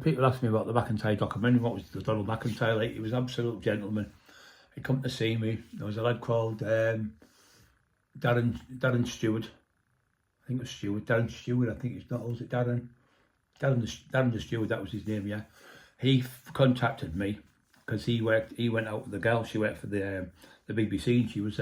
People ask me about the Macintyre documentary. What was the Donald Macintyre like? He was an absolute gentleman. He come to see me. There was a lad called Darren Stewart. I think it was Stewart. Darren Stewart. I think it's not. Was it Darren? Darren the Stewart. That was his name. Yeah. He contacted me because he went out with the girl. She worked for the BBC. And she was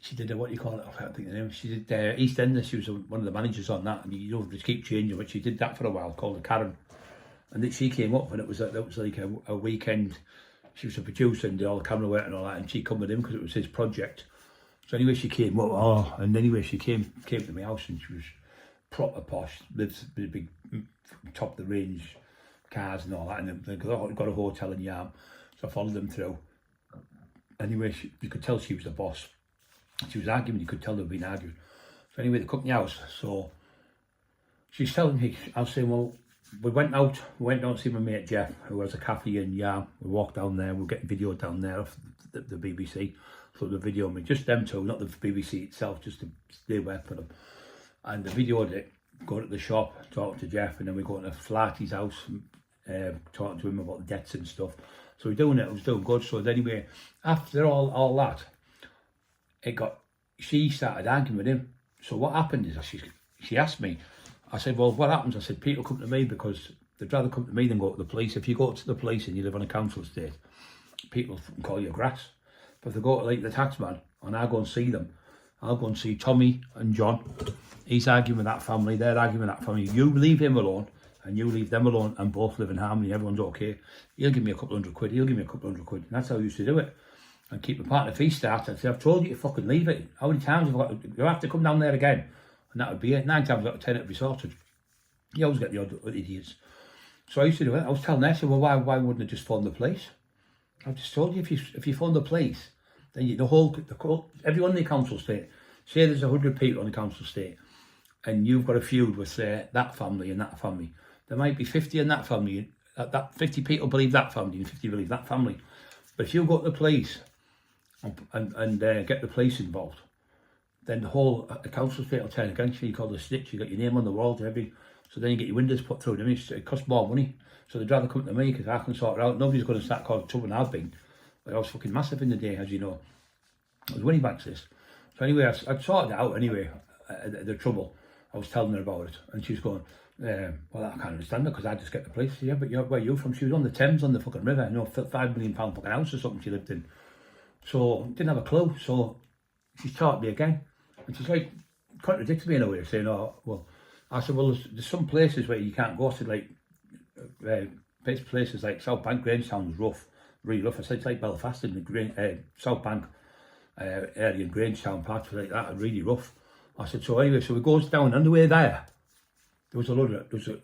she did what do you call it? I can't think of the name. She did EastEnders. She was one of the managers on that, and you know just keep changing. But she did that for a while, called the Karen. And then she came up, and it was like a weekend. She was a producer and did all the camera work and all that, and she come with him because it was his project. So anyway, she came up. And anyway, she came to my house, and she was proper posh, lives with big top of the range cars and all that, and they got a hotel in Yarm. So I followed them through. Anyway, you could tell she was the boss. She was arguing, you could tell they'd been arguing. So anyway, they come to the house. So she's telling me, I was saying, well, we went down to see my mate Jeff, who has a cafe in Yarm. We walked down there, we were getting video down there off the BBC. So the video me, just them two, not the BBC itself, just they work for them. And the videoed it, go to the shop, talking to Jeff, and then we go to Flaherty's house, talking to him about the debts and stuff. So we're doing it, was doing good. So anyway, after all that, she started arguing with him. So what happened is she asked me, I said, well, what happens? I said, people come to me because they'd rather come to me than go to the police. If you go to the police and you live on a council estate, people call you grass. But if they go to like the taxman and I go and see them, I'll go and see Tommy and John. He's arguing with that family, they're arguing with that family. You leave him alone and you leave them alone and both live in harmony, everyone's okay. He'll give me a couple £100, he'll give me a couple £100. And that's how I used to do it. And keep the partner. If he starts, I'd say, I've told you to fucking leave it. How many times you have to come down there again? And that would be it. 9 times out of 10 it'd be sorted. You always get the odd idiots. So I used to do it. I was telling her, I said, well, why wouldn't I just phone the police? I've just told you, if you phone the police, then everyone in the council estate, say there's 100 people on the council estate, and you've got a feud with that family and that family. There might be 50 in that family. That 50 people believe that family and 50 believe that family. But if you go to the police and get the police involved, then the council estate will turn against you. You call the snitch, you got your name on the wall to every. So then you get your windows put through them. It costs more money. So they'd rather come to me because I can sort it out. Nobody's going to start calling trouble, and I've been. But I was fucking massive in the day, as you know. I was winning back this. So anyway, I'd sorted it out anyway, the trouble. I was telling her about it, and she was going, well, I can't understand it because I just get the police. Yeah, but where are you from? She was on the Thames on the fucking river, you know, £5 million fucking house or something she lived in. So didn't have a clue. So she taught me again, and she's like contradicted me in a way, saying, oh, well, I said, well, there's some places where you can't go. I said, like places like South Bank, Grangetown was rough, really rough. I said, it's like Belfast in the South Bank area in Grangetown, parts like that are really rough. I said, so anyway, so we goes down, on the way there was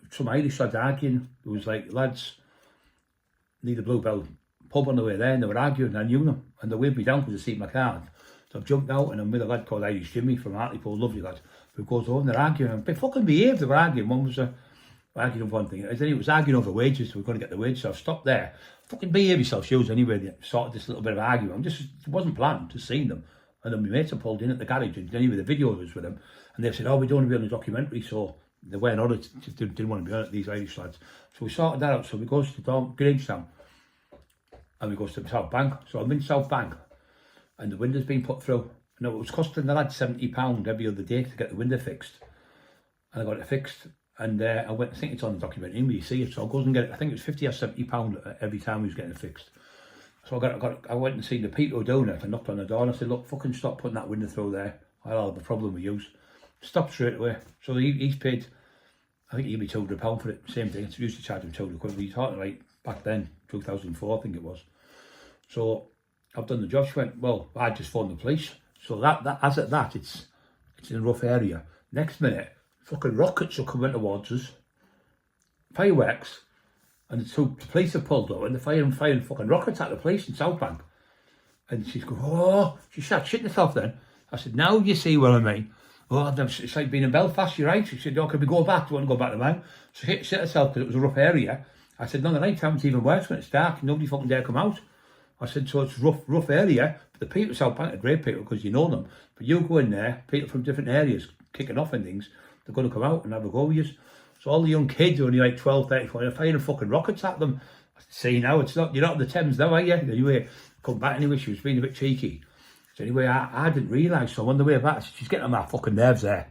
some Irish lads arguing. There was like lads near the Bluebell pub on the way there, and they were arguing, and I knew them, and they waved me down because they seen my card. So I jumped out, and I'm with a lad called Irish Jimmy from Hartlepool, lovely lad, who goes over and they're arguing, and they fucking behaved, they were arguing. One was arguing over one thing, and then it was arguing over wages, so we're going to get the wages. So I stopped there, fucking behave yourself, shoes anyway. They started this little bit of argument. It wasn't planned, just seen them. And then my mates are pulled in at the garage, and anyway, the video was with them, and they said, oh, we don't want to be on the documentary, so they weren't on it, just didn't want to be on it, these Irish lads. So we sorted that out. So we go to Grangetown, and we go to South Bank. So I'm in South Bank, and the window's been put through. And it was costing the lad £70 every other day to get the window fixed. And I got it fixed, and I went, I think it's on the documentary, you see it. So I goes and get it, I think it was £50 or £70 every time he was getting it fixed. So I went and seen the people who were doing it. I knocked on the door and I said, look, fucking stop putting that window through there. I'll have a problem with you. Stopped straight away. So he's paid, I think he'd be £200 for it. Same thing. It's used to charge him £200. But he's talking like back then, 2004, I think it was. So I've done the job. She went, well, I just phoned the police. So it's in a rough area. Next minute, fucking rockets are coming towards us. Fireworks. And the police have pulled up and they're firing fucking rockets at the police in South Bank. And she's going, oh, she started shitting herself then. I said, now you see what I mean. Oh, it's like being in Belfast, you're right. She said, oh, can we go back? Do you want to go back to mine? So she shit herself because it was a rough area. I said, no, the night time's even worse when it's dark. Nobody fucking dare come out. I said, so it's rough area. But the people at South Bank are great people because you know them. But you go in there, people from different areas kicking off and things, they're going to come out and have a go with you. So all the young kids are only like 12, 34, they're firing fucking rockets at them. I said, see now, it's not, you're not on the Thames now, are you? Anyway, come back anyway, she was being a bit cheeky. So anyway, I didn't realise, so on the way back, I said, she's getting on my fucking nerves there.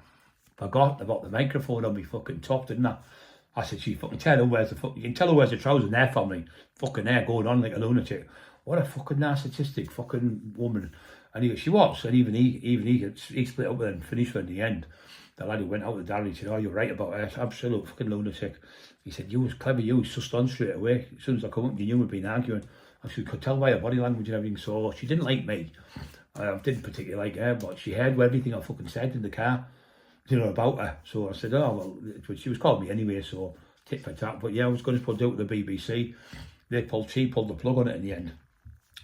Forgot about the microphone on me fucking top, didn't I said, she fucking tell her where's the fuck, you can tell her where's the trousers there for me. Fucking hair going on like a lunatic. What a fucking narcissistic fucking woman. And she was, and even he split up with her and finished her in the end. The lad who went out with the dad, he said, oh, you're right about her, absolute fucking lunatic. He said, you was clever, you was sussed on straight away. As soon as I come up, you knew we'd been arguing. I could tell by her body language and everything, so she didn't like me. I didn't particularly like her, but she heard everything I fucking said in the car, about her. So I said, oh, well, she was calling me anyway, so tit for tat. But yeah, I was going to do it with the BBC. She pulled the plug on it in the end.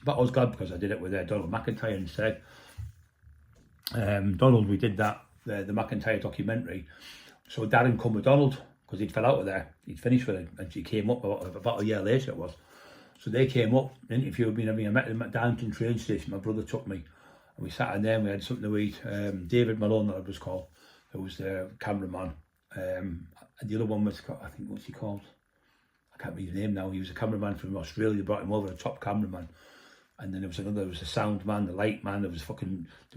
But I was glad because I did it with Donald Macintyre instead. Donald, we did that, the Macintyre documentary. So Darren come with Donald because he'd fell out with her. He'd finished with her and she came up about a year later it was. So they came up, interviewed me and everything. I met them at Downton train station. My brother took me and we sat in there and we had something to eat. David Malone, that it was called, who was the cameraman. And the other one was, I think, what's he called? I can't remember his name now. He was a cameraman from Australia. They brought him over, a top cameraman. And then there was another, there was the sound man, the light man, there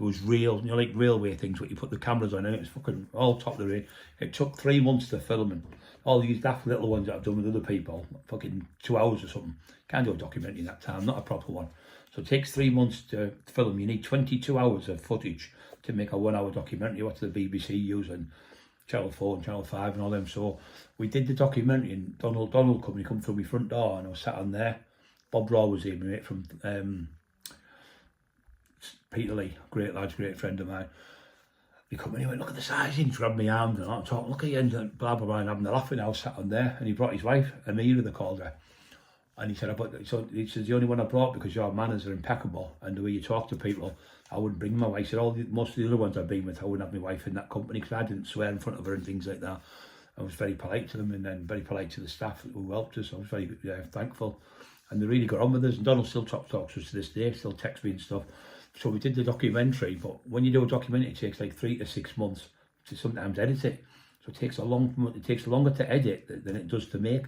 was real, like railway things where you put the cameras on and it was fucking all top of the range. It took 3 months to film and all these daft little ones that I've done with other people, fucking 2 hours or something. Can't do a documentary in that time, not a proper one. So it takes 3 months to film. You need 22 hours of footage to make a 1 hour documentary. What's the BBC using? Channel 4 and Channel 5 and all them. So we did the documentary and Donald come through my front door and I was sat on there. Bob Raw was here, my mate from Peter Lee, great lad, great friend of mine. He come in, he went, look at the size, he grabbed my arms and I'm talking, look at you, and blah, blah, blah, and having a laugh, and I was sat on there, and he brought his wife, Amira, they called her. And he said, he says, the only one I brought because your manners are impeccable, and the way you talk to people, I wouldn't bring my wife. He said, most of the other ones I've been with, I wouldn't have my wife in that company, because I didn't swear in front of her and things like that. I was very polite to them, and then very polite to the staff who helped us. I was very thankful. And they really got on with us, and Donald still talks to us to this day, still texts me and stuff. So we did the documentary, but when you do a documentary, it takes like 3 to 6 months to sometimes edit it. So it takes longer to edit than it does to make.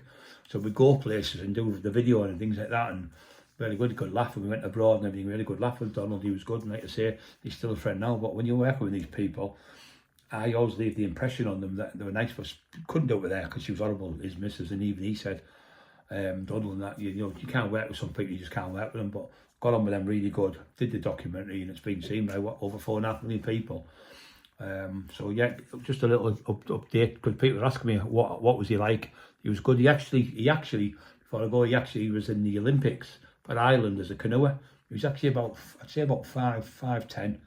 So we go places and do the video and things like that, and very good laugh. And we went abroad and everything, really good laugh with Donald. He was good, and like I say, he's still a friend now. But when you're working with these people, I always leave the impression on them that they were nice, but couldn't do it with her because she was horrible, his missus, and even he said, Donald and that, you can't work with some people, you just can't work with them, but got on with them really good, did the documentary, and it's been seen by over 4.5 million people. So yeah, just a little update, because people were asking me what was he like. He was good. He actually before I go, he was in the Olympics for Ireland as a canoer. He was actually about, I'd say about 5'10",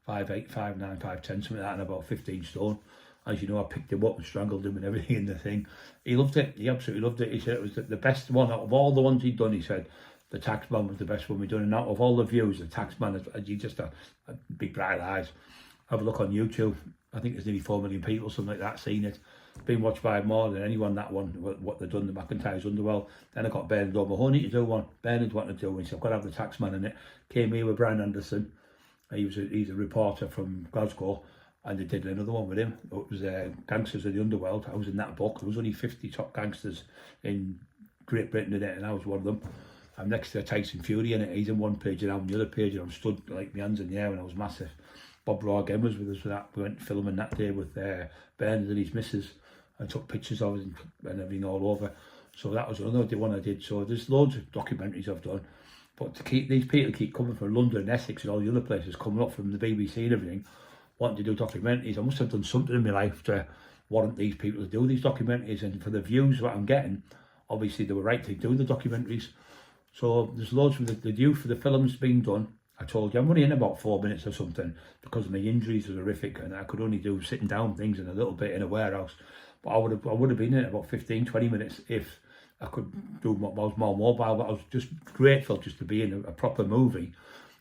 5'8", 5'9", 5'10", something like that, and about 15 stone. As you know, I picked him up and strangled him and everything in the thing. He loved it. He absolutely loved it. He said it was the best one out of all the ones he'd done. He said the Taxman was the best one we'd done. And out of all the views, the Taxman, he just had big bright eyes. Have a look on YouTube. I think there's nearly 4 million people, something like that, seen it. Been watched by more than anyone, that one, what they've done, the Macintyre's Underworld. Then I got Bernard over, I need to do one. Bernard wanted to do one, so I've got to have the Taxman in it. Came here with Brian Anderson. He's a reporter from Glasgow. And they did another one with him. It was Gangsters of the Underworld. I was in that book. There was only 50 top gangsters in Great Britain in it, and I was one of them. I'm next to Tyson Fury in it. He's in one page and I'm on the other page, and I'm stood like my hands in the air, and I was massive. Bob Raw again was with us for that. We went filming that day with Bernard and his missus. I took pictures of it and everything all over. So that was another one I did. So there's loads of documentaries I've done. But to keep these people keep coming from London and Essex and all the other places, coming up from the BBC and everything, wanting to do documentaries, I must have done something in my life to warrant these people to do these documentaries. And for the views that I'm getting, obviously they were right to do the documentaries. So there's loads for the due for the films being done. I told you I'm only in about 4 minutes or something because my injuries are horrific, and I could only do sitting down things and a little bit in a warehouse. But I would have been in about 15-20 minutes if I could do what was more mobile. But I was just grateful just to be in a proper movie.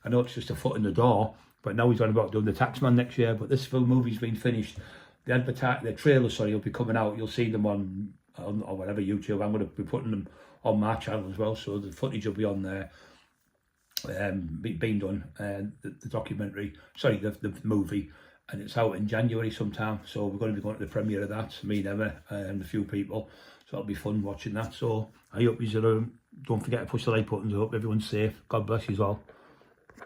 I know it's just a foot in the door, but now he's on about doing the Taxman next year. But this film movie's been finished. The trailer, sorry, will be coming out. You'll see them on or whatever YouTube. I'm going to be putting them on my channel as well, so the footage will be on there. Being done, the documentary, sorry, the movie, and it's out in January sometime, so we're going to be going to the premiere of that, me and Emma and a few people, so it'll be fun watching that. So I hope you don't forget to push the like buttons. I hope everyone's safe. God bless you all.